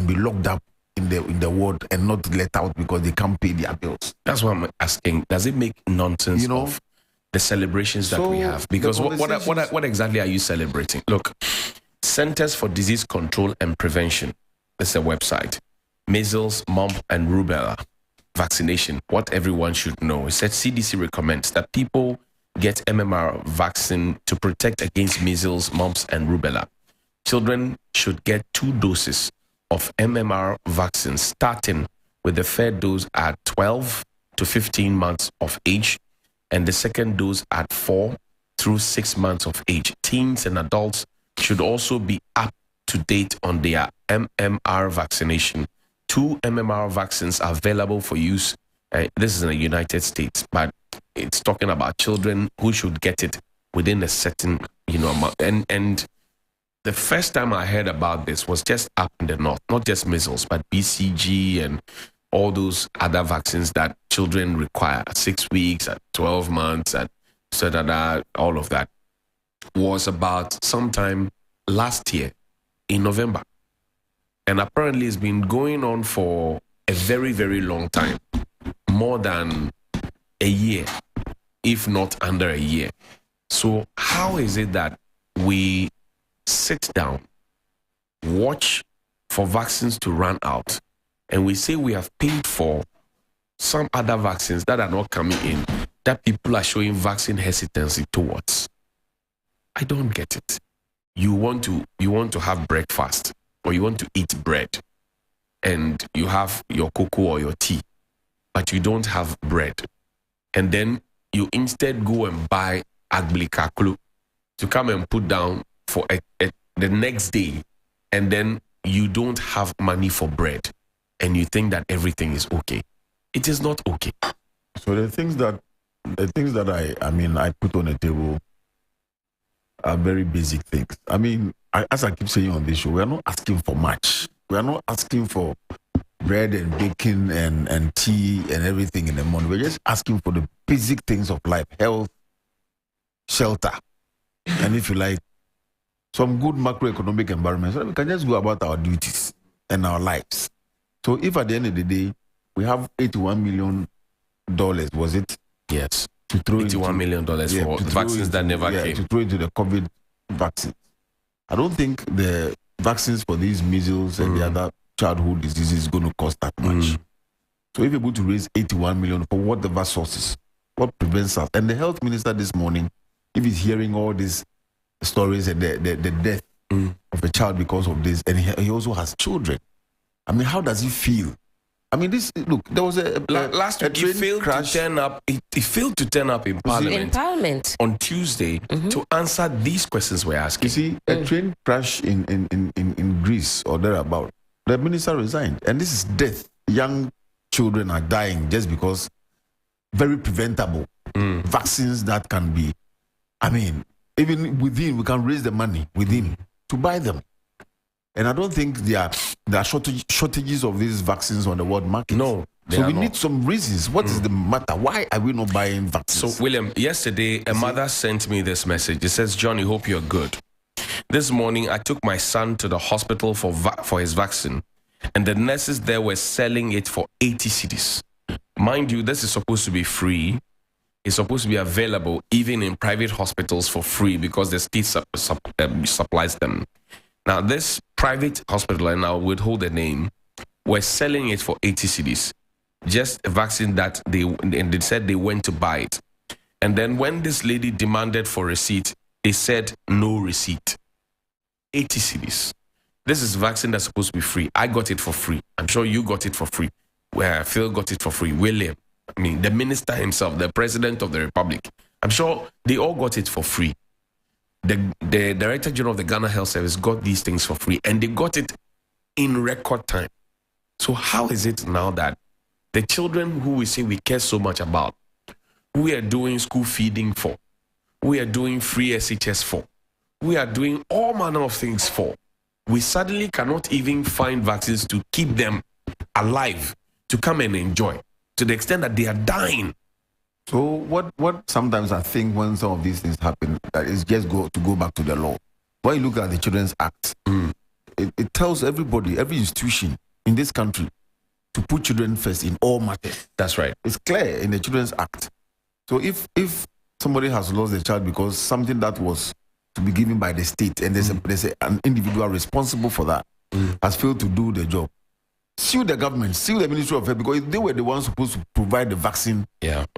be locked up in the ward and not let out because they can't pay their bills. That's why I'm asking. Does it make nonsense of the celebrations that we have? Because what exactly are you celebrating? Look, Centers for Disease Control and Prevention. That's a website. Measles, mumps, and rubella vaccination. What everyone should know. It said CDC recommends that people get MMR vaccine to protect against measles, mumps, and rubella. Children should get 2 doses of MMR vaccine, starting with the first dose at 12 to 15 months of age, and the second dose at 4 through 6 months of age. Teens and adults should also be up to date on their MMR vaccination. 2 MMR vaccines are available for use. This is in the United States, but it's talking about children who should get it within a certain, amount. And the first time I heard about this was just up in the north, not just measles, but BCG and all those other vaccines that children require at 6 weeks, at 12 months, at all of that was about sometime last year in November. And apparently it's been going on for a very, very long time, more than a year, if not under a year. So how is it that we sit down, watch for vaccines to run out, and we say we have paid for some other vaccines that are not coming in, that people are showing vaccine hesitancy towards? I don't get it. You want to have breakfast, or you want to eat bread, and you have your cocoa or your tea, but you don't have bread, and then you instead go and buy aglikaklu to come and put down for the next day, and then you don't have money for bread, and you think that everything is okay. It is not okay. So the things that I put on the table are very basic things. As I keep saying on this show, we are not asking for much. We are not asking for bread and bacon and tea and everything in the morning. We're just asking for the basic things of life: health, shelter, and if you like, some good macroeconomic environment so that we can just go about our duties and our lives. So if at the end of the day we have $81 million, was it? Yes. To throw $81 million for vaccines that never came. To throw into the COVID vaccines. I don't think the vaccines for these measles and the other childhood diseases is going to cost that much. So if you're able to raise $81 million for whatever sources, what prevents us? And the health minister this morning, if he's hearing all these stories and the death of a child because of this, and he also has children, how does he feel? There was last week he failed to turn up. He failed to turn up in Parliament on Tuesday to answer these questions we're asking. You see, a train crash in Greece or thereabout, the minister resigned, and this is death. Young children are dying just because very preventable vaccines that can be. Even within, we can raise the money within to buy them. And I don't think there are shortages of these vaccines on the world market. No. So we need some reasons. What is the matter? Why are we not buying vaccines? So, William, yesterday, a mother sent me this message. It says, "Johnny, hope you're good. This morning, I took my son to the hospital for his vaccine, and the nurses there were selling it for 80 cedis. Mind you, this is supposed to be free. It's supposed to be available even in private hospitals for free because the state supplies them. Now, this private hospital, and I'll withhold the name, were selling it for 80 cedis. Just a vaccine that they said they went to buy it. And then when this lady demanded for receipt, they said no receipt. 80 cedis. This is vaccine that's supposed to be free. I got it for free. I'm sure you got it for free. Where Phil got it for free. William, the minister himself, the president of the republic. I'm sure they all got it for free. The Director General of the Ghana Health Service got these things for free, and they got it in record time. So how is it now that the children who we say we care so much about, who we are doing school feeding for, we are doing free SHS for, we are doing all manner of things for, we suddenly cannot even find vaccines to keep them alive, to come and enjoy, to the extent that they are dying? So what sometimes I think when some of these things happen, that is just go back to the law. When you look at the Children's Act, it tells everybody, every institution in this country to put children first in all matters. That's right. It's clear in the Children's Act. So if somebody has lost a child because something that was to be given by the state and there's an individual responsible for that has failed to do the job, sue the government, sue the Ministry of Health, because they were the ones supposed to provide the vaccine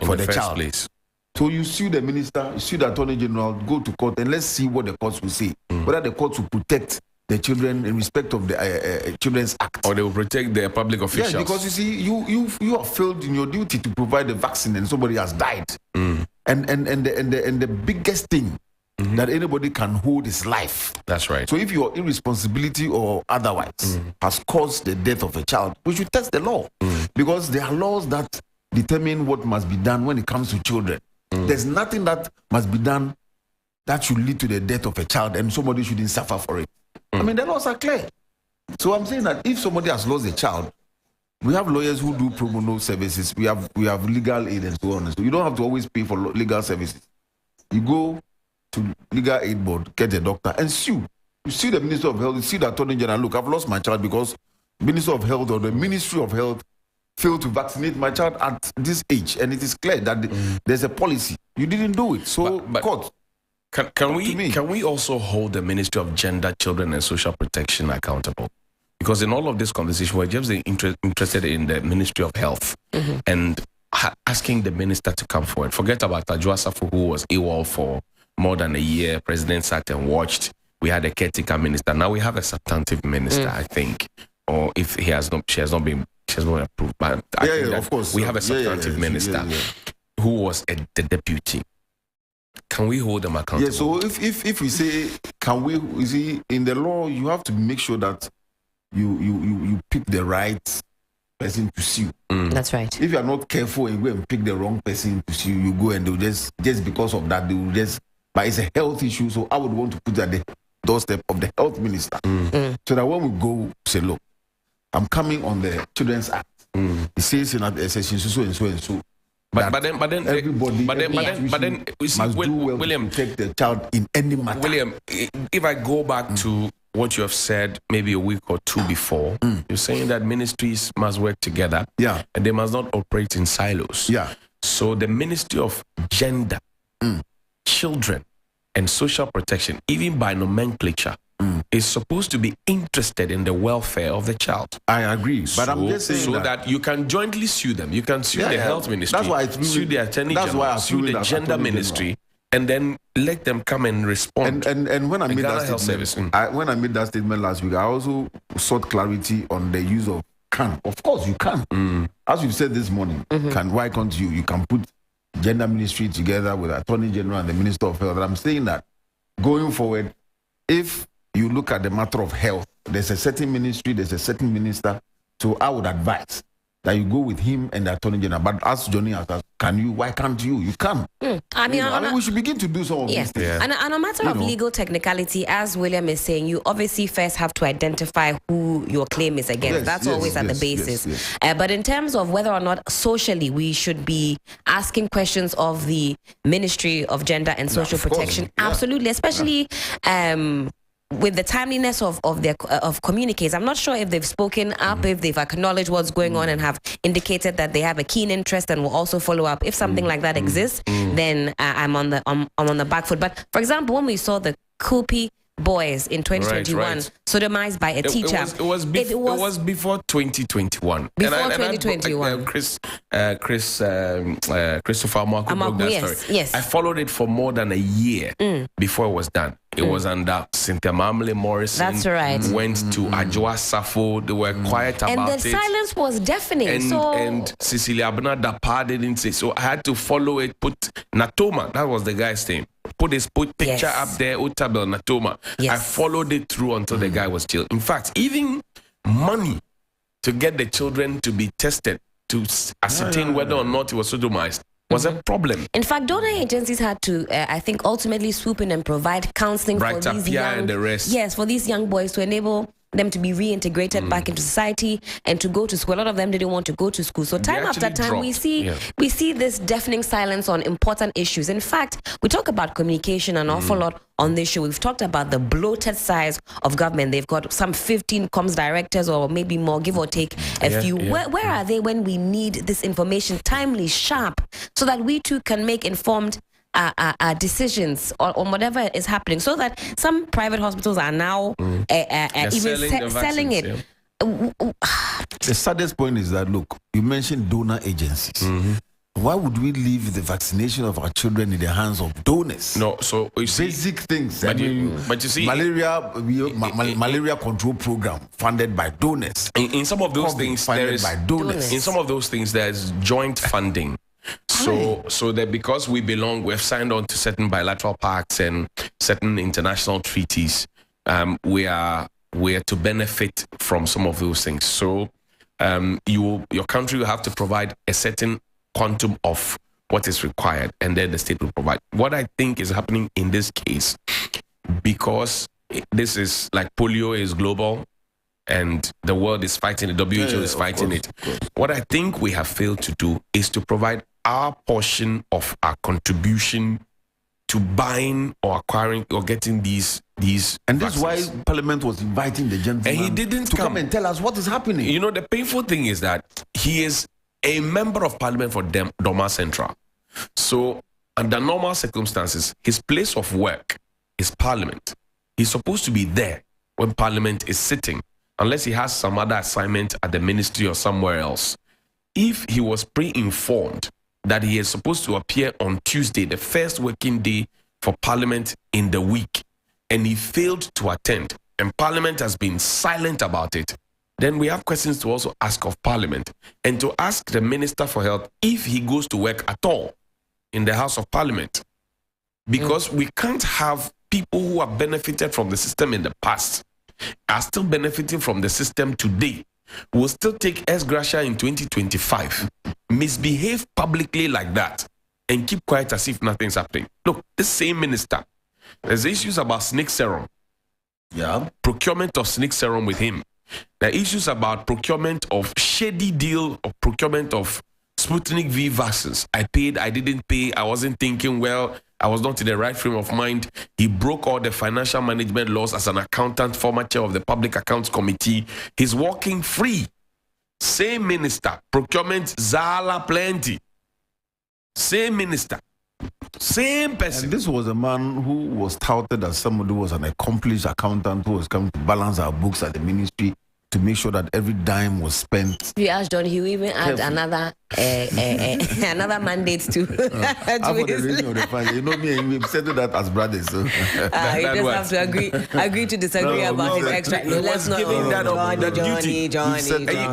for the child. Place. So you sue the minister, you sue the Attorney General, go to court, and let's see what the courts will say. Whether the courts will protect the children in respect of the Children's Act, or they will protect their public officials. Yes, because you see, you have failed in your duty to provide the vaccine, and somebody has died. And the biggest thing that anybody can hold is life. That's right. So if your irresponsibility or otherwise has caused the death of a child, we should test the law, because there are laws that determine what must be done when it comes to children. There's nothing that must be done that should lead to the death of a child, and somebody shouldn't suffer for it. I mean, the laws are clear. So I'm saying that if somebody has lost a child, we have lawyers who do pro bono services. We have legal aid and so on. So you don't have to always pay for legal services. You go to legal aid board, get a doctor, and sue. You sue the Minister of Health, you sue the Attorney General. Look, I've lost my child because Minister of Health or the Ministry of Health failed to vaccinate my child at this age, and it is clear that there's a policy. You didn't do it. So, court. Can we also hold the Ministry of Gender, Children and Social Protection accountable? Because in all of this conversation, we're just interested in the Ministry of Health and asking the minister to come forward. Forget about Ajua Safu, who was AWOL for more than a year. President sat and watched. We had a caretaker minister. Now we have a substantive minister, I think. Or if she has not been approved. But I think of course. We have a substantive minister who was the deputy. Can we hold them accountable? Yeah, so if we say, can we, you see, in the law, you have to make sure that you pick the right person to sue. That's right. If you are not careful and go and pick the wrong person to sue, you go and they'll just because of that, they will just, but it's a health issue, so I would want to put that at the doorstep of the health minister. So that when we go, say, look, I'm coming on the Children's Act. It says in that section so and so and so. But then everybody must do well, William, to take the child in any matter. William, if I go back to what you have said maybe a week or two before, you're saying that ministries must work together, and they must not operate in silos. So the Ministry of Gender, Children and Social Protection, even by nomenclature, is supposed to be interested in the welfare of the child. I agree, but I'm just saying that you can jointly sue them. You can sue the health ministry. That's why sue the attorney general, sue the gender ministry, and then let them come and respond. And when I made that statement, when I made that statement last week, I also sought clarity on the use of can. Of course, you can. As you said this morning, why can't you? You can put gender ministry together with attorney general and the Minister of Health. And I'm saying that going forward, if you look at the matter of health, there's a certain ministry, there's a certain minister. So I would advise that you go with him and the Attorney General. But ask Johnnie, can you? Why can't you? You can. I mean, we should begin to do some of these things. And a matter of legal technicality, as William is saying, you obviously first have to identify who your claim is against. That's always at the basis. But in terms of whether or not socially we should be asking questions of the Ministry of Gender and Social Protection, absolutely, especially with the timeliness of communiques. I'm not sure if they've spoken up, if they've acknowledged what's going on and have indicated that they have a keen interest and will also follow up. If something like that exists, then I'm on the back foot. But for example, when we saw the Kulpi boys in 2021 sodomized by a teacher, it was before 2021. Before 2021, Christopher Marco broke that story. Yes. I followed it for more than a year before it was done. It was under Cynthia Mamle Morrison. That's right. Went to Ajua Safo. They were quiet about it. And the silence was deafening. And Cecilia Abnadapa didn't say. So I had to follow it. Put Natoma, that was the guy's name. Put picture up there, Utabel Natoma. I followed it through until the guy was killed. In fact, even money to get the children to be tested to ascertain whether or not he was sodomized was a problem. In fact, donor agencies had to, I think, ultimately swoop in and provide counseling for these young, and the rest. Yes, for these young boys to enable them to be reintegrated back into society and to go to school. A lot of them didn't want to go to school. So time after time, we see this deafening silence on important issues. In fact, we talk about communication an awful lot on this show. We've talked about the bloated size of government. They've got some 15 comms directors or maybe more, give or take a few. Where are they when we need this information timely, sharp, so that we too can make informed decisions on whatever is happening, so that some private hospitals are now even selling it. Yeah. The saddest point is that, look, you mentioned donor agencies. Why would we leave the vaccination of our children in the hands of donors? No, so you see, basic things. But you see, malaria control program funded by donors. In some of those things, funded by donors. In some of those things, there's joint funding. So that because we've signed on to certain bilateral pacts and certain international treaties, we are to benefit from some of those things. So your country will have to provide a certain quantum of what is required, and then the state will provide. What I think is happening in this case, because this is like polio is global and the world is fighting it, WHO is fighting it. What I think we have failed to do is to provide our portion of our contribution to buying or acquiring or getting these and that's why Parliament was inviting the gentleman, and he didn't to come and tell us what is happening. You know, the painful thing is that he is a member of Parliament for Doma Central. So under normal circumstances, his place of work is Parliament. He's supposed to be there when Parliament is sitting, unless he has some other assignment at the ministry or somewhere else. If he was pre-informed that he is supposed to appear on Tuesday, the first working day for Parliament in the week, and he failed to attend, and Parliament has been silent about it, then we have questions to also ask of Parliament, and to ask the Minister for Health if he goes to work at all in the House of Parliament. Because we can't have people who have benefited from the system in the past are still benefiting from the system today, will still take ex gratia in 2025, misbehave publicly like that, and keep quiet as if nothing's happening. Look, this same minister, there's issues about snake serum. Procurement of snake serum with him. There are issues about procurement of shady deal of procurement of Sputnik V vaccines. I paid, I didn't pay, I wasn't thinking well, I was not in the right frame of mind. He broke all the financial management laws as an accountant, former chair of the Public Accounts Committee. He's walking free. Same minister, procurement, Zala plenty. Same minister, same person. And this was a man who was touted as somebody who was an accomplished accountant who was coming to balance our books at the ministry to make sure that every dime was spent. You asked John, he will even add another another mandate to his list. You know me, we've settled that as brothers. So. You just have to agree to disagree about his extra. No, let's not giving that up. Johnnie.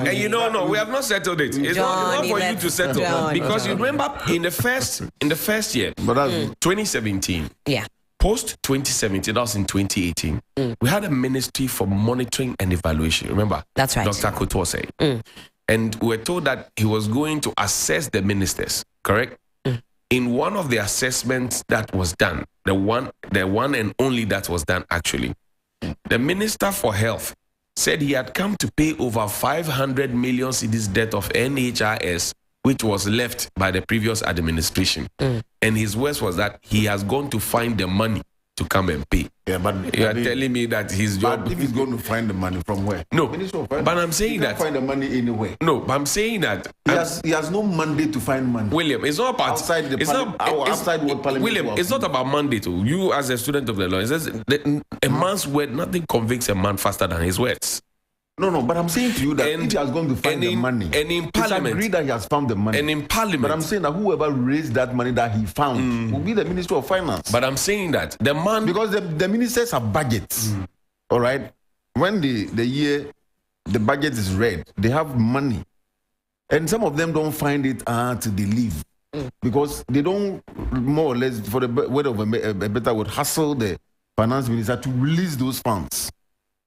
And you know, we have not settled it. It's not for you to settle. Because you remember in the first year, 2017. Yeah. Post 2017, that was in 2018, we had a ministry for monitoring and evaluation. Remember? That's right. Dr. Koto said. And we were told that he was going to assess the ministers, correct? In one of the assessments that was done, the one and only that was done actually, the Minister for Health said he had come to pay over 500 million cedis debt of NHIS, which was left by the previous administration. And his words was that he has gone to find the money to come and pay. Yeah, but you are telling me that his job... But if he's going to find the money from where? No, but I'm saying that... He can't find the money anywhere. No, but I'm saying that... He has no mandate to find money. William, it's not about... Outside what Parliament... William, it's not about mandate. You as a student of the law, it says a man's word, nothing convicts a man faster than his words. No, but I'm saying to you that if he has gone to find the money, and in Parliament, it's agreed that he has found the money. And in Parliament, but I'm saying that whoever raised that money that he found will be the Minister of Finance. But I'm saying that the man, because the ministers have budgets, all right. When the budget is read, they have money, and some of them don't find it till they leave because they don't, more or less, for the word of a better word, hustle the finance minister to release those funds.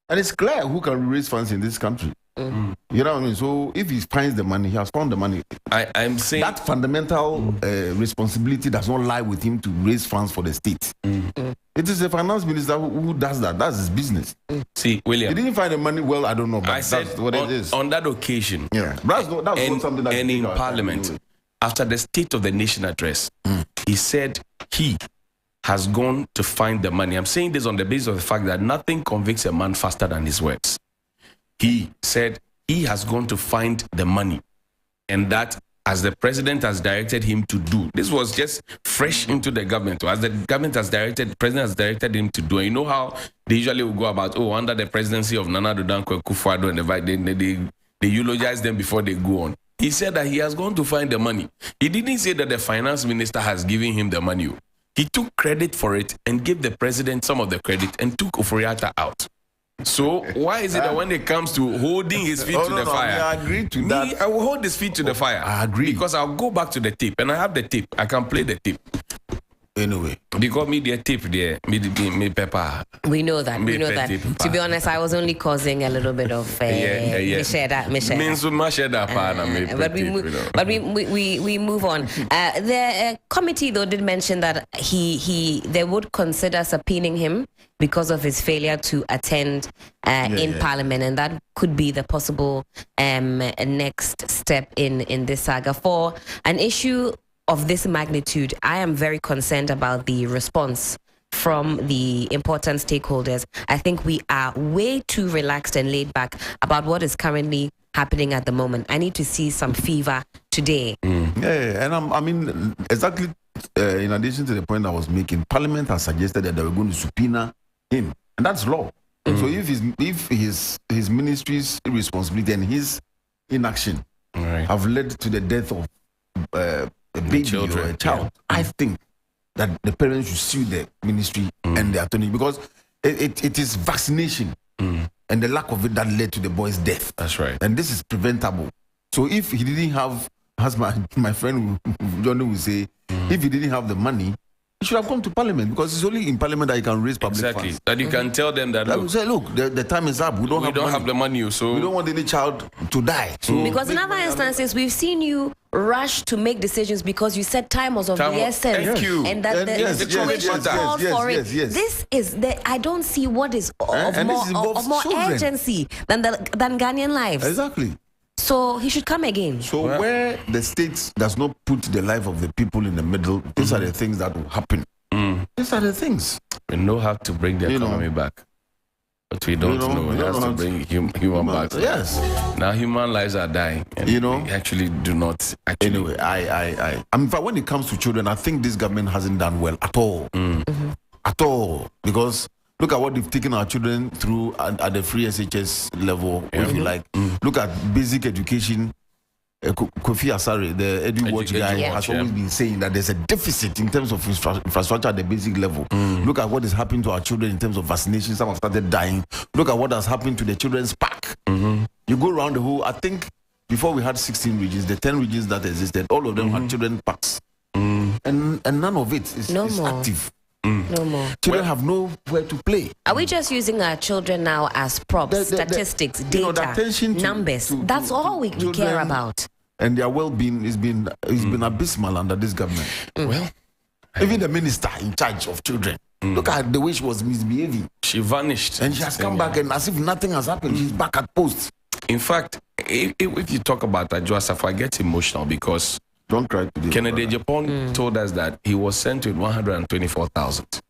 And it's clear who can raise funds in this country. You know what I mean? So if he finds the money, he has found the money. I'm saying that fundamental responsibility does not lie with him to raise funds for the state. It is the finance minister who does that. That's his business. See, William, he didn't find the money. Well, I don't know, but that's what it is. On that occasion, that's not something that. And in Parliament, after the State of the Nation address, he said he has gone to find the money. I'm saying this on the basis of the fact that nothing convicts a man faster than his words. He said he has gone to find the money, and that as the president has directed him to do. This was just fresh into the government. As the government has directed, the president has directed him to do. And you know how they usually will go about, under the presidency of Nana Addo Dankwa Akufo-Addo, and they eulogize them before they go on. He said that he has gone to find the money. He didn't say that the finance minister has given him the money. He took credit for it and gave the president some of the credit and took Oforiatta out. So why is it that when it comes to holding his feet to the fire, I agree to that. I will hold his feet to the fire. I agree. Because I'll go back to the tape, and I have the tape. I can play the tape. Anyway, because me the tape there, me pepper. We know that. We know that. To be honest, I was only causing a little bit of me share that. But we move on. The committee though did mention that they would consider subpoenaing him because of his failure to attend in Parliament, and that could be the possible next step in this saga. For an issue of this magnitude, I am very concerned about the response from the important stakeholders. I think we are way too relaxed and laid back about what is currently happening at the moment. I need to see some fever today. And I mean, exactly in addition to the point I was making, Parliament has suggested that they were going to subpoena him, and that's law. So if his ministry's irresponsibility and his inaction have led to the death of a baby or a child, I think that the parents should sue the ministry and the attorney, because it is vaccination and the lack of it that led to the boy's death. That's right. And this is preventable. So if he didn't have, as my friend Johnnie will say, if he didn't have the money, he should have come to Parliament, because it's only in Parliament that you can raise public funds. That you can tell them that, look, the time is up. We don't have the money, so we don't want any child to die. So because in other instances, we've seen you rush to make decisions because you said time was of the essence. Thank you. And that the situation called for it. This is I don't see what is of more urgency than Ghanaian lives. Exactly. So he should come again. So where the state does not put the life of the people in the middle, these are the things that will happen. These are the things. We know how to bring the economy back, but we don't know. We have to bring human back. Yes. Now human lives are dying. And we actually do not. Anyway, I mean, when it comes to children, I think this government hasn't done well at all. At all. Because look at what they've taken our children through at the free SHS level, if you like. Look at basic education. Kofi Asare, the EduWatch guy, has always been saying that there's a deficit in terms of infrastructure at the basic level. Look at what is happening to our children in terms of vaccination. Some have started dying. Look at what has happened to the children's park. You go around the whole, I think before we had 16 regions, the 10 regions that existed, all of them had children parks. And none of it is active. No more. Children have nowhere to play. Are we just using our children now as props, statistics, data, numbers? That's all we care about. And their well-being has been abysmal under this government. Well, even the minister in charge of children, look at the way she was misbehaving. She vanished. And she has come back, and as if nothing has happened, she's back at post. In fact, if you talk about Adjo Asafo, I get emotional because don't cry today. Kennedy Japan told us that he was sent with 124,000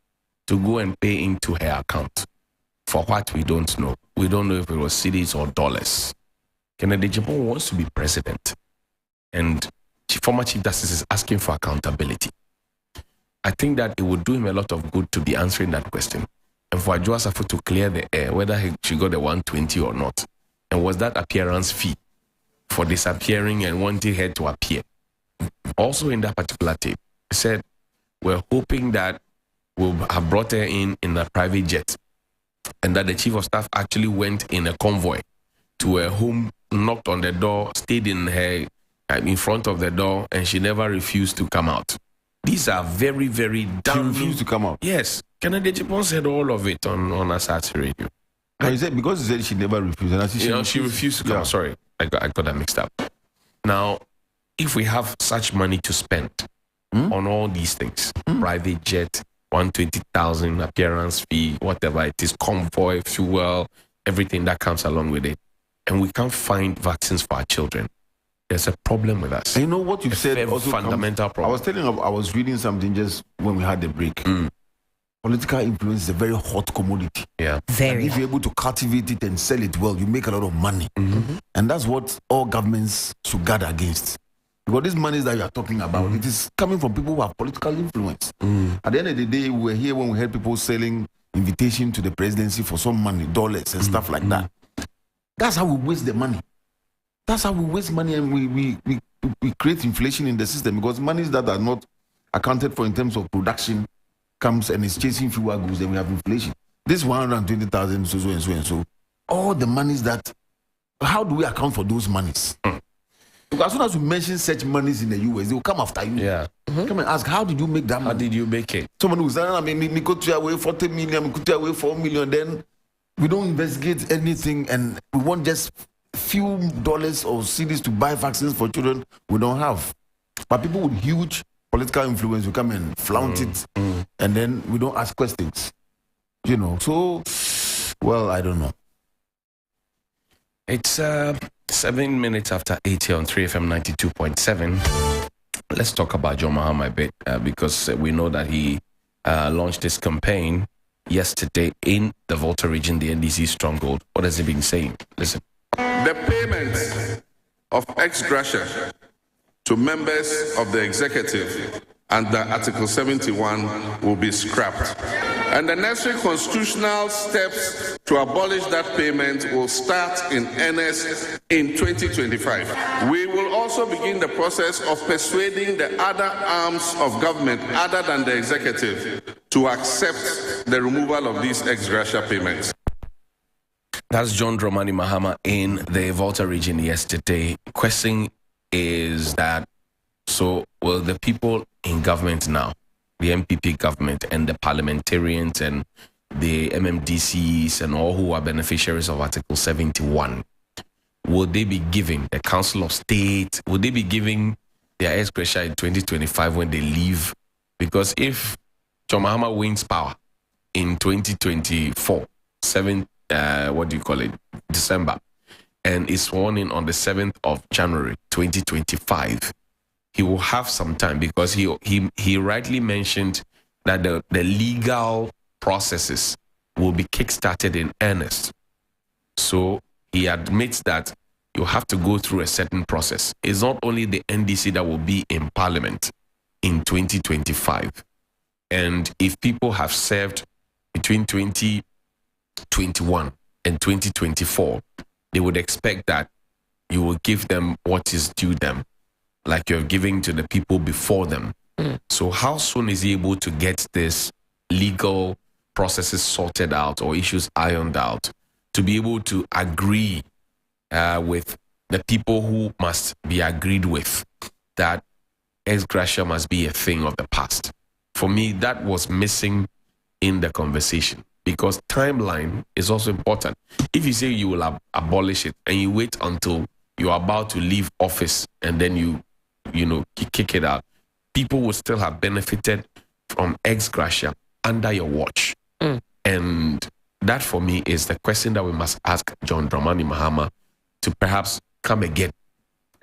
to go and pay into her account. For what, we don't know. We don't know if it was cedis or dollars. Kennedy Japan wants to be president, and former Chief Justice is asking for accountability. I think that it would do him a lot of good to be answering that question, and for Adjo Asafo to clear the air whether she got the 120 or not, and was that appearance fee for disappearing and wanting her to appear. Also in that particular tape, he said, we're hoping that we'll have brought her in a private jet, and that the chief of staff actually went in a convoy to her home, knocked on the door, stayed in front of the door, and she never refused to come out. These are very, very damning. She refused to come out? Yes. Kennedy Japan said all of it on Asati Radio. He said because he said she never refused. And she refused to come. Yeah. Sorry, I got that mixed up. Now, if we have such money to spend on all these things, private jet, 120,000 appearance fee, whatever it is, convoy, fuel, everything that comes along with it, and we can't find vaccines for our children, there's a problem with us. And you know what you've said also fundamental problem. I was reading something just when we had the break. Political influence is a very hot commodity. Yeah, very. And if you're able to cultivate it and sell it well, you make a lot of money. And that's what all governments should guard against. Because these monies that you are talking about, it is coming from people who have political influence. At the end of the day, we were here when we heard people selling invitation to the presidency for some money, dollars and stuff like that. That's how we waste the money. That's how we waste money, and we create inflation in the system, because monies that are not accounted for in terms of production comes and is chasing fewer goods, then we have inflation. This 120,000, so and so and so. All the monies that, how do we account for those monies? Because as soon as you mention such monies in the US, they will come after you. Yeah. Come and ask, how did you make that money? How did you make it? Someone who's saying, me could take away 40 million, me could take away 4 million, then we don't investigate anything, and we want just few dollars or cedis to buy vaccines for children we don't have. But people with huge political influence will come and flaunt it, and then we don't ask questions. You know, so, well, I don't know. It's 7 minutes after 8 here on 3FM 92.7. Let's talk about John Mahama a bit, because we know that he launched this campaign yesterday in the Volta region, the NDC stronghold. What has he been saying? Listen. The payment of ex gratia to members of the executive under Article 71 will be scrapped. And the necessary constitutional steps to abolish that payment will start in earnest in 2025. We will also begin the process of persuading the other arms of government other than the executive to accept the removal of these ex gratia payments. That's John Dramani Mahama in the Volta region yesterday. Question is that, so will the people in government now, the MPP government and the parliamentarians and the MMDCs and all who are beneficiaries of Article 71, will they be giving the Council of State, will they be giving their ex gratia in 2025 when they leave? Because if John Mahama wins power in 2024, December, and is sworn in on the 7th of January 2025, he will have some time, because he rightly mentioned that the legal processes will be kickstarted in earnest. So he admits that you have to go through a certain process. It's not only the NDC that will be in Parliament in 2025. And if people have served between 2021 and 2024, they would expect that you will give them what is due them, like you're giving to the people before them. So how soon is he able to get this legal processes sorted out or issues ironed out to be able to agree with the people who must be agreed with that ex gratia must be a thing of the past? For me, that was missing in the conversation, because timeline is also important. If you say you will abolish it and you wait until you're about to leave office and then you kick it out, people will still have benefited from ex gratia under your watch. And that, for me, is the question that we must ask John Dramani Mahama to perhaps come again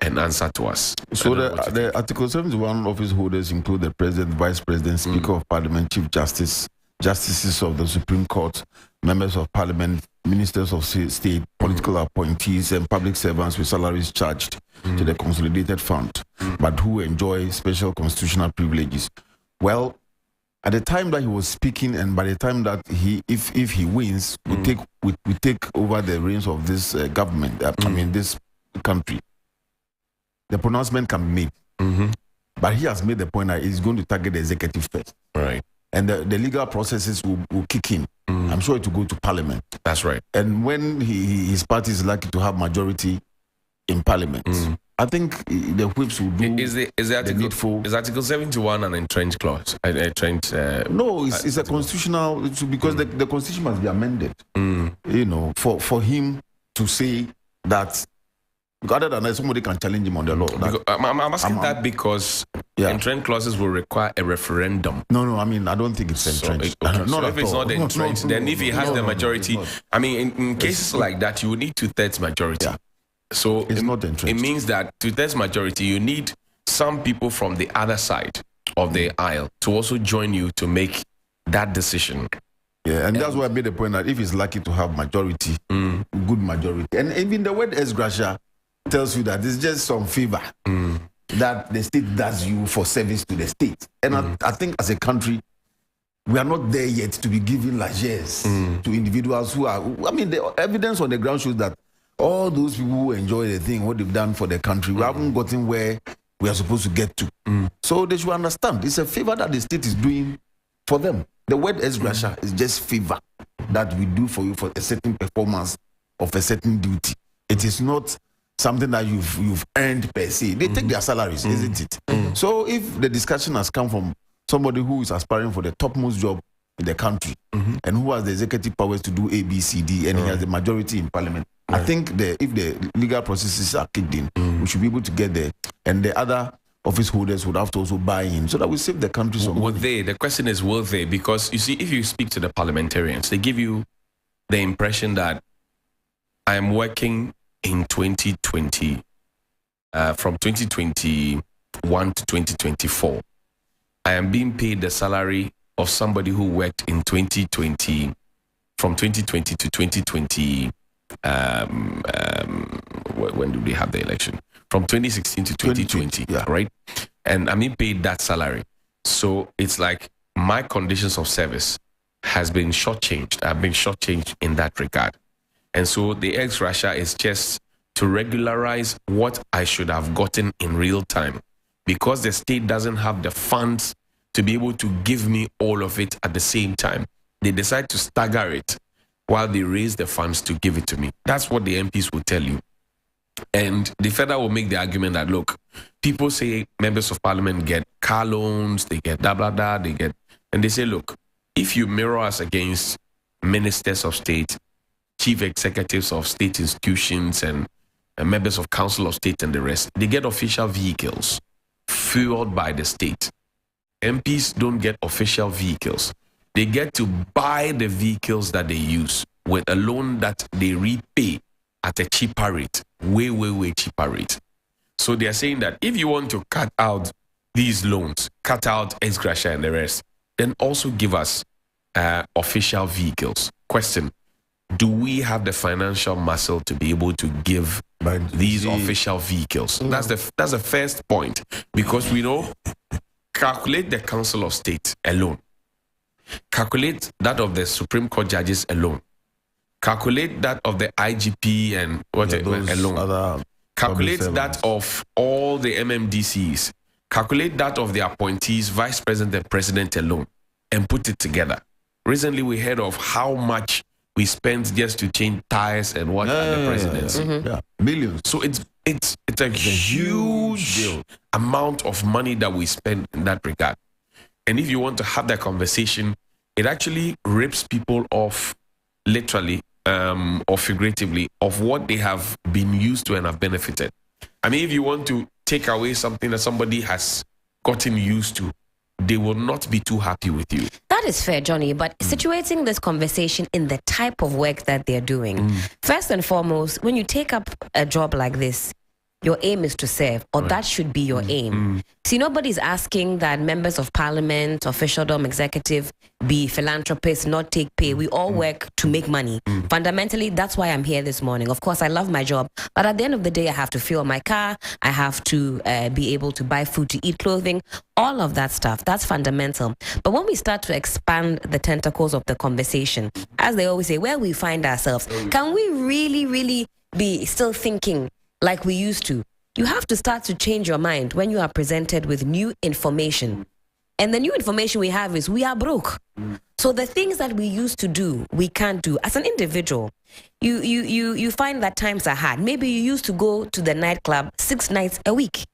and answer to us. So the Article 71 office holders include the President, Vice President, Speaker of Parliament, Chief Justice, Justices of the Supreme Court, Members of Parliament, Ministers of State, political appointees, and public servants with salaries charged to the Consolidated Fund, but who enjoy special constitutional privileges. Well, at the time that he was speaking, and by the time that if he wins, we take over the reins of this government, this country, the pronouncement can be made. But he has made the point that he's going to target the executive first. Right. And the legal processes will kick in. I'm sure it will go to Parliament. That's right. And when his party is likely to have majority in Parliament, I think the whips will do the needful. Is Article 71 an entrenched clause? No, it's a constitutional, because the Constitution must be amended. you know, for him to say that, other than that, somebody can challenge him on the law. I'm asking that because entrenched clauses will require a referendum. No, I mean, I don't think it's entrenched. So if it's not entrenched, then if he has the majority, I mean, in cases like that, you would need 2/3 majority. Yeah. So it's not entrenched. It means that 2/3 majority, you need some people from the other side of the aisle to also join you to make that decision. Yeah, and that's why I made the point that if he's lucky to have majority, good majority, and even the word ex gratia tells you that it's just some favor that the state does you for service to the state. And I think as a country, we are not there yet to be giving largesse to individuals who are, I mean, the evidence on the ground shows that all those people who enjoy the thing, what they've done for the country, we haven't gotten where we are supposed to get to. So they should understand it's a favor that the state is doing for them. The word ex gratia is just favor that we do for you for a certain performance of a certain duty. It is not something that you've earned per se. They take their salaries, isn't it? So if the discussion has come from somebody who is aspiring for the topmost job in the country and who has the executive powers to do A, B, C, D, and he has the majority in parliament, I think if the legal processes are kicked in, we should be able to get there. And the other office holders would have to also buy in so that we save the country some money. The question is, will they? Because you see, if you speak to the parliamentarians, they give you the impression that I am working in 2020, from 2021 to 2024, I am being paid the salary of somebody who worked in 2020, from 2020 to 2020. When do they have the election? From 2016 to 2020, right? And I'm being paid that salary. So it's like my conditions of service has been shortchanged. I've been shortchanged in that regard. And so the ex gratia is just to regularize what I should have gotten in real time, because the state doesn't have the funds to be able to give me all of it at the same time. They decide to stagger it while they raise the funds to give it to me. That's what the MPs will tell you. And the federal will make the argument that, look, people say members of parliament get car loans, they get blah, blah, blah, and they say, look, if you mirror us against ministers of state, chief executives of state institutions, and members of council of state and the rest, they get official vehicles fueled by the state. MPs don't get official vehicles. They get to buy the vehicles that they use with a loan that they repay at a cheaper rate, way, way, way cheaper rate. So they are saying that if you want to cut out these loans, cut out ex gratia and the rest, then also give us official vehicles. Question: do we have the financial muscle to be able to give these official vehicles? That's the first point, because we know, calculate the Council of State alone, calculate that of the Supreme Court judges alone, calculate that of the IGP and alone, calculate that of all the MMDCs, calculate that of the appointees, vice president and president alone, and put it together. Recently, we heard of how much we spent just to change tires and what at the presidency. Millions. So it's a huge amount of money that we spend in that regard. And if you want to have that conversation, it actually rips people off, literally or figuratively, of what they have been used to and have benefited. I mean, if you want to take away something that somebody has gotten used to, they will not be too happy with you. That is fair, Johnny, but situating this conversation in the type of work that they're doing. First and foremost, when you take up a job like this, your aim is to serve, or that should be your aim. See, nobody's asking that members of parliament, officialdom, executive, be philanthropists, not take pay. We all work to make money. Fundamentally, that's why I'm here this morning. Of course, I love my job, but at the end of the day, I have to fuel my car. I have to be able to buy food, to eat, clothing, all of that stuff. That's fundamental. But when we start to expand the tentacles of the conversation, as they always say, where we find ourselves, can we really, really be still thinking like we used to? You have to start to change your mind when you are presented with new information. And the new information we have is we are broke. So the things that we used to do, we can't do. As an individual, you find that times are hard. Maybe you used to go to the nightclub 6 nights a week.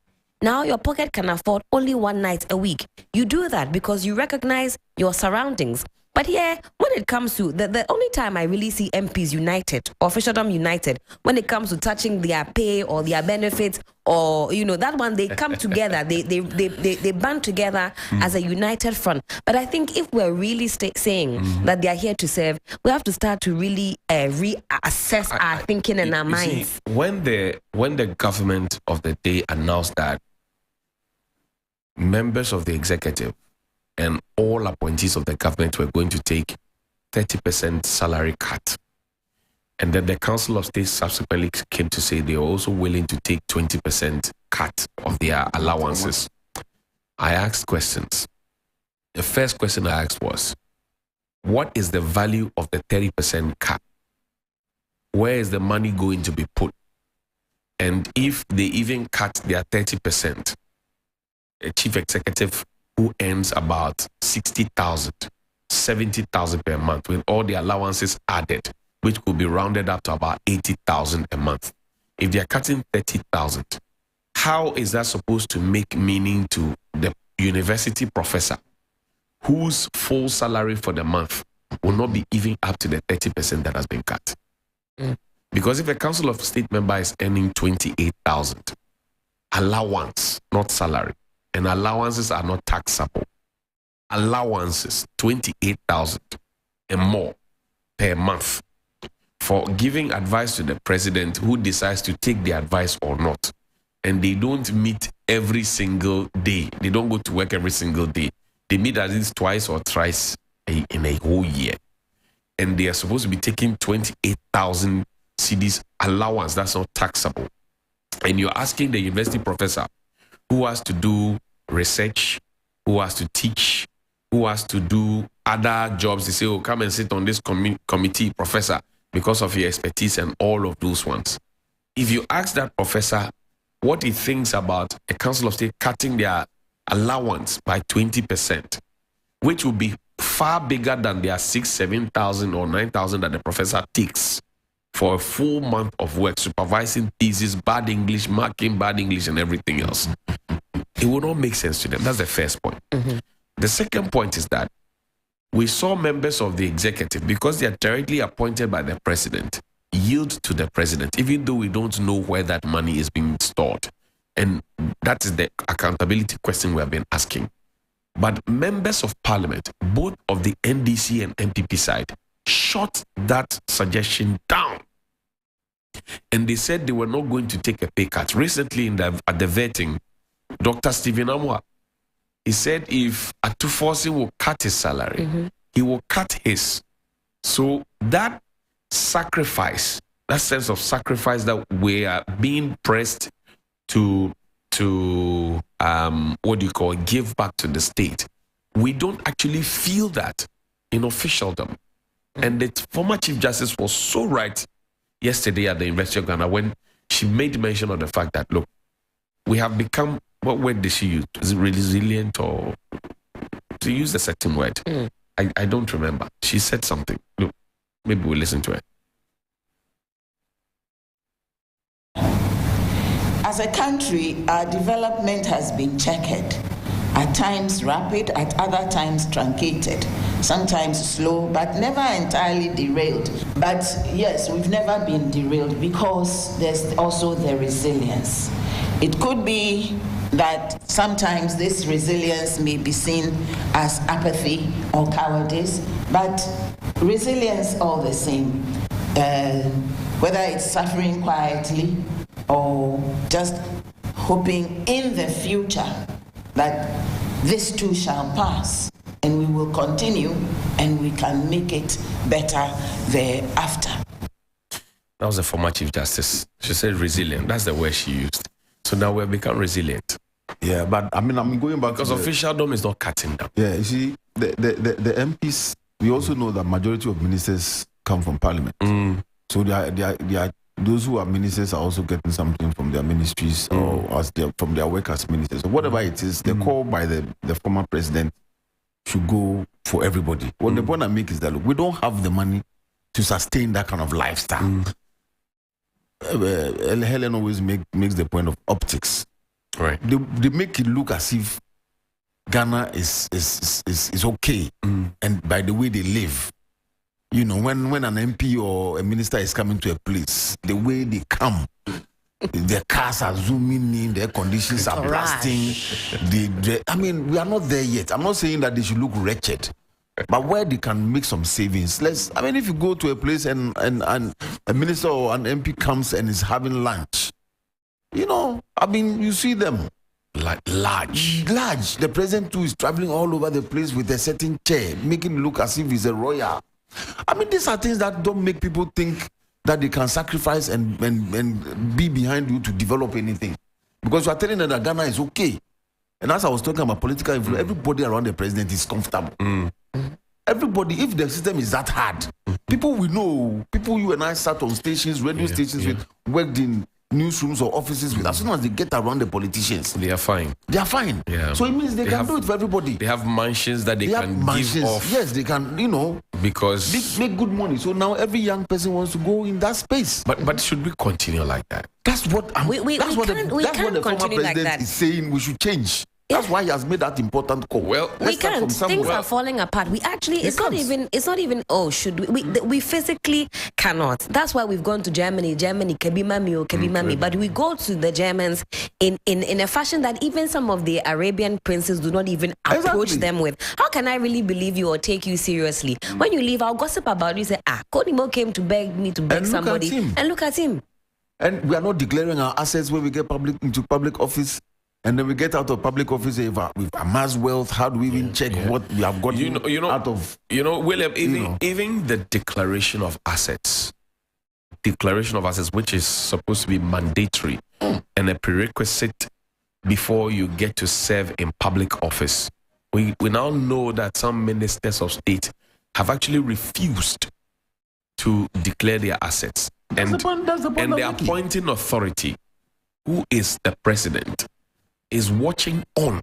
Now your pocket can afford only 1 night a week. You do that because you recognize your surroundings. But here, when it comes to the only time I really see MPs united, or officialdom united, when it comes to touching their pay or their benefits, or that one, they come together, they band together as a united front. But I think if we're really saying that they are here to serve, we have to start to really reassess our thinking and our minds. See, when the government of the day announced that members of the executive and all appointees of the government were going to take 30% salary cut, and then the Council of State subsequently came to say they were also willing to take 20% cut of their allowances, I asked questions. The first question I asked was, what is the value of the 30% cut? Where is the money going to be put? And if they even cut their 30%, a chief executive who earns about 60,000, 70,000 per month, with all the allowances added, which could be rounded up to about 80,000 a month. If they're cutting 30,000, how is that supposed to make meaning to the university professor whose full salary for the month will not be even up to the 30% that has been cut? Because if a Council of State member is earning 28,000, allowance, not salary, and allowances are not taxable. Allowances, 28,000 and more per month for giving advice to the president who decides to take the advice or not. And they don't meet every single day. They don't go to work every single day. They meet at least twice or thrice in a whole year. And they are supposed to be taking 28,000 cedis allowance. That's not taxable. And you're asking the university professor who has to do research, who has to teach, who has to do other jobs. They say, oh, come and sit on this committee, professor, because of your expertise and all of those ones. If you ask that professor what he thinks about a Council of State cutting their allowance by 20%, which will be far bigger than their 6,000, 7,000 or 9,000 that the professor takes for a full month of work, supervising thesis, bad English, marking bad English and everything else, it will not make sense to them. That's the first point. The second point is that we saw members of the executive, because they are directly appointed by the president, yield to the president, even though we don't know where that money is being stored. And that is the accountability question we have been asking. But members of parliament, both of the NDC and MPP side, shot that suggestion down. And they said they were not going to take a pay cut. Recently, at the vetting, Dr. Stephen Amwa, he said if Atufosi will cut his salary, he will cut his. So that sacrifice, that sense of sacrifice that we are being pressed to give back to the state, we don't actually feel that in officialdom. And the former Chief Justice was so right yesterday at the University of Ghana when she made mention of the fact that, look, we have become, what word did she use? Is it resilient, or to use a certain word? I don't remember. She said something. Look, maybe we'll listen to it. As a country, our development has been checkered. At times rapid, at other times truncated, sometimes slow, but never entirely derailed. But yes, we've never been derailed because there's also the resilience. It could be that sometimes this resilience may be seen as apathy or cowardice, but resilience all the same. Whether it's suffering quietly or just hoping in the future that this too shall pass and we will continue and we can make it better thereafter. That was the former Chief Justice. She said resilient. That's the word she used. So now we've become resilient. Yeah, but I mean, I'm going back because officialdom is not cutting down. Yeah, you see, the MPs, we also know that majority of ministers come from parliament. So they are those who are ministers are also getting something from their ministries or from their work as ministers. So whatever it is, the call by the former president should go for everybody. Well, the point I make is that, look, we don't have the money to sustain that kind of lifestyle. Helen always makes the point of optics. Right. They make it look as if Ghana is okay, and by the way they live. You know, when an MP or a minister is coming to a place, the way they come, their cars are zooming in, their conditions are blasting. I mean, we are not there yet. I'm not saying that they should look wretched, but where they can make some savings. If you go to a place and a minister or an MP comes and is having lunch, you know, I mean, you see them. Like large. The president too is traveling all over the place with a certain chair, making it look as if he's a royal. I mean, these are things that don't make people think that they can sacrifice and be behind you to develop anything. Because you are telling them that Ghana is okay. And as I was talking about political influence, everybody around the president is comfortable. Everybody, if the system is that hard, people we know, people you and I sat on stations, radio stations with, worked in newsrooms or offices with, as soon as they get around the politicians, they are fine. Yeah. So it means they can do it for everybody. They have mansions that they can give off. Yes, they can, you know, because make good money. So now every young person wants to go in that space. But should we continue like that? That's what the former president is saying. We should change. That's why he has made that important call. Well, we can't. Things are falling apart. We actually, it's not even. Oh, should we? We physically cannot. That's why we've gone to Germany. Kebimami. But we go to the Germans in a fashion that even some of the Arabian princes do not even approach them with. How can I really believe you or take you seriously? When you leave, I'll gossip about you. Say, Kodimo came to beg me to beg somebody, and look at him. And we are not declaring our assets when we get into public office. And then we get out of public office with amassed wealth. How do we even check what we have got out of? William, even the declaration of assets, which is supposed to be mandatory and a prerequisite before you get to serve in public office. We now know that some ministers of state have actually refused to declare their assets. And the appointing authority, who is the president, is watching on.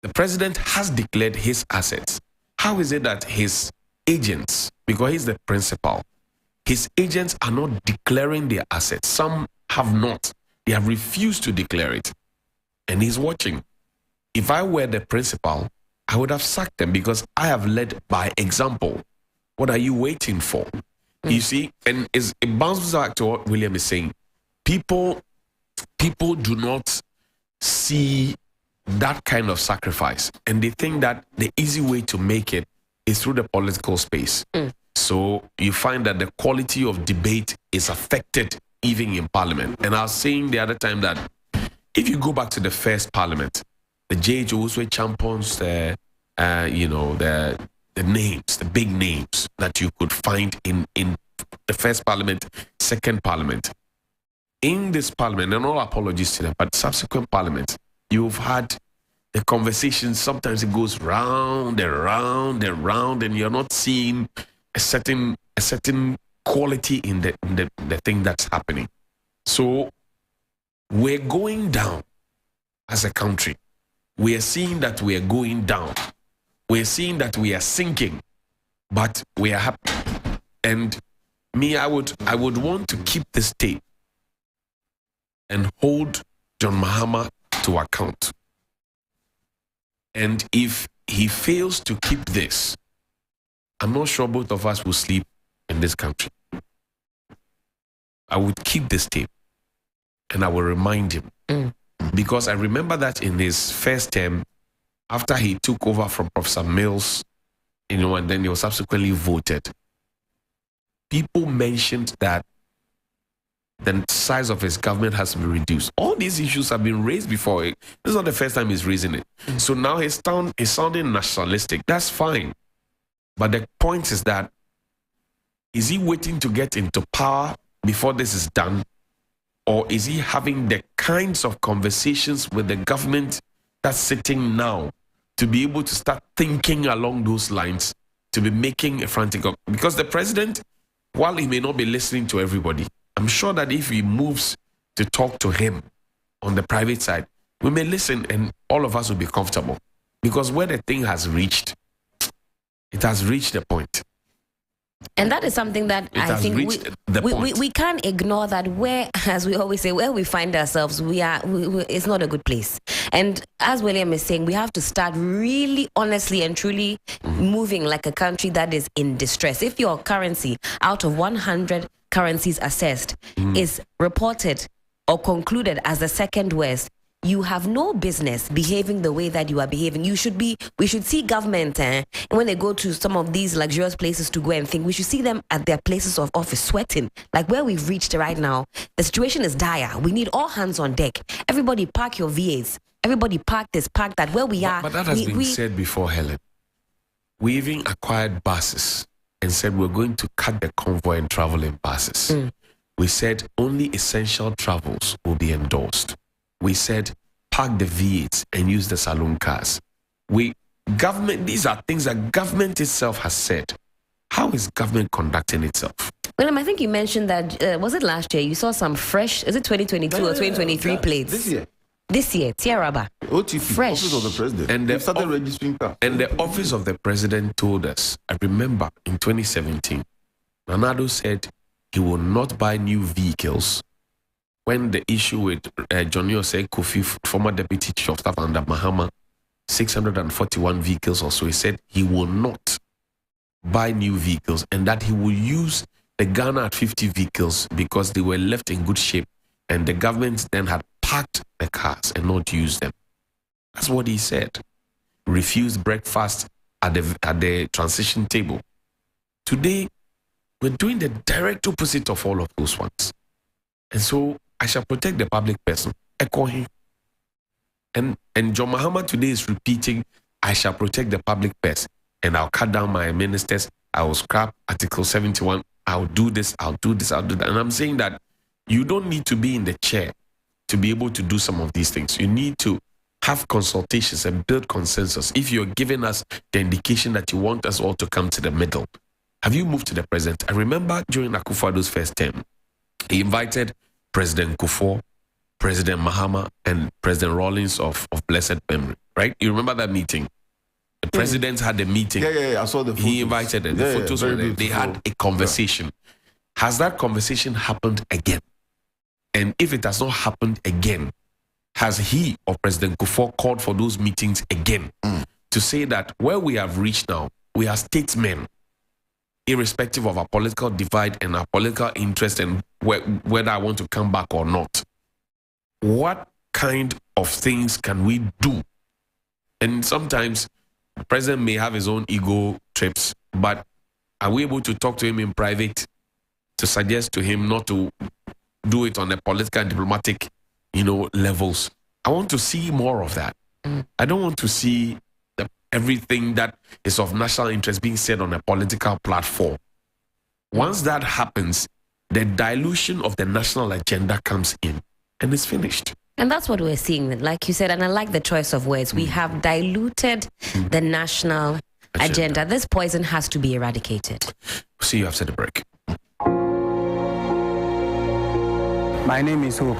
The president has declared his assets. How is it that his agents, because he's the principal, his agents are not declaring their assets? Some have not. They have refused to declare it. And he's watching. If I were the principal, I would have sacked them because I have led by example. What are you waiting for? You see, and it bounces back to what William is saying. People do not see that kind of sacrifice, and they think that the easy way to make it is through the political space. So you find that the quality of debate is affected even in parliament. And I was saying the other time that if you go back to the first parliament, the JH also champions the names, the big names that you could find in the first parliament, second parliament. In this parliament, and all apologies to them, but subsequent parliament, you've had the conversation. Sometimes it goes round and round and round, and you're not seeing a certain quality in the thing that's happening. So we're going down as a country. We are seeing that we are going down. We're seeing that we are sinking, but we are happy. And me, I would want to keep this tape and hold John Mahama to account. And if he fails to keep this, I'm not sure both of us will sleep in this country. I would keep this tape and I will remind him. Because I remember that in his first term, after he took over from Professor Mills, and then he was subsequently voted, people mentioned that the size of his government has been reduced. All these issues have been raised before. This is not the first time he's raising it. So now he's sounding nationalistic. That's fine. But the point is that, is he waiting to get into power before this is done? Or is he having the kinds of conversations with the government that's sitting now to be able to start thinking along those lines, to be making a frantic? Because the president, while he may not be listening to everybody, I'm sure that if he moves to talk to him on the private side, we may listen and all of us will be comfortable. Because where the thing has reached, it has reached the point. And that is something that I think we can't ignore, that where, as we always say, where we find ourselves, it's not a good place. And as William is saying, we have to start really honestly and truly moving like a country that is in distress. If your currency out of 100 currencies assessed is reported or concluded as the second worst, you have no business behaving the way that you are behaving. We should see government, when they go to some of these luxurious places to go and think, we should see them at their places of office sweating. Like where we've reached right now, the situation is dire. We need all hands on deck. Everybody park your V8s. Everybody park this, park that. Where we are. But that has been said before, Helen. We even acquired buses and said we're going to cut the convoy and travel in buses. We said only essential travels will be endorsed. We said park the V8s and use the saloon cars. These are things that government itself has said. How is government conducting itself? William, I think you mentioned that, was it last year? You saw some fresh, is it 2022 or 2023 plates? This year, Tiaraba. OTP, fresh. Office of the President. And they started registering cars. And the Office of the President told us, I remember in 2017, Nanado said he will not buy new vehicles. When the issue with Johnnie Kofi, former Deputy Chief of Staff under Mahama, 641 vehicles or so, he said he will not buy new vehicles and that he will use the Ghana at 50 vehicles because they were left in good shape and the government then had parked the cars and not used them. That's what he said. Refused breakfast at the transition table. Today, we're doing the direct opposite of all of those ones. And so I shall protect the public person. Echo him. And John Mahama today is repeating, I shall protect the public purse and I'll cut down my ministers. I will scrap Article 71. I'll do this, I'll do this, I'll do that. And I'm saying that you don't need to be in the chair to be able to do some of these things. You need to have consultations and build consensus. If you're giving us the indication that you want us all to come to the middle, have you moved to the president? I remember during Akufo-Addo's first term, he invited President Kufuor, President Mahama, and President Rawlings of blessed memory, right? You remember that meeting? The presidents had a meeting. Yeah, I saw the photos. He invited them. The photos were there. They had a conversation. Yeah. Has that conversation happened again? And if it has not happened again, has he or President Kufuor called for those meetings again to say that where we have reached now, we are statesmen, irrespective of our political divide and our political interest and whether I want to come back or not. What kind of things can we do? And sometimes the president may have his own ego trips, but are we able to talk to him in private to suggest to him not to do it on the political and diplomatic, levels? I want to see more of that. I don't want to see everything that is of national interest being said on a political platform. Once that happens, the dilution of the national agenda comes in and it's finished. And that's what we're seeing, like you said, and I like the choice of words. We have diluted the national agenda. This poison has to be eradicated. See you after the break. My name is Hope.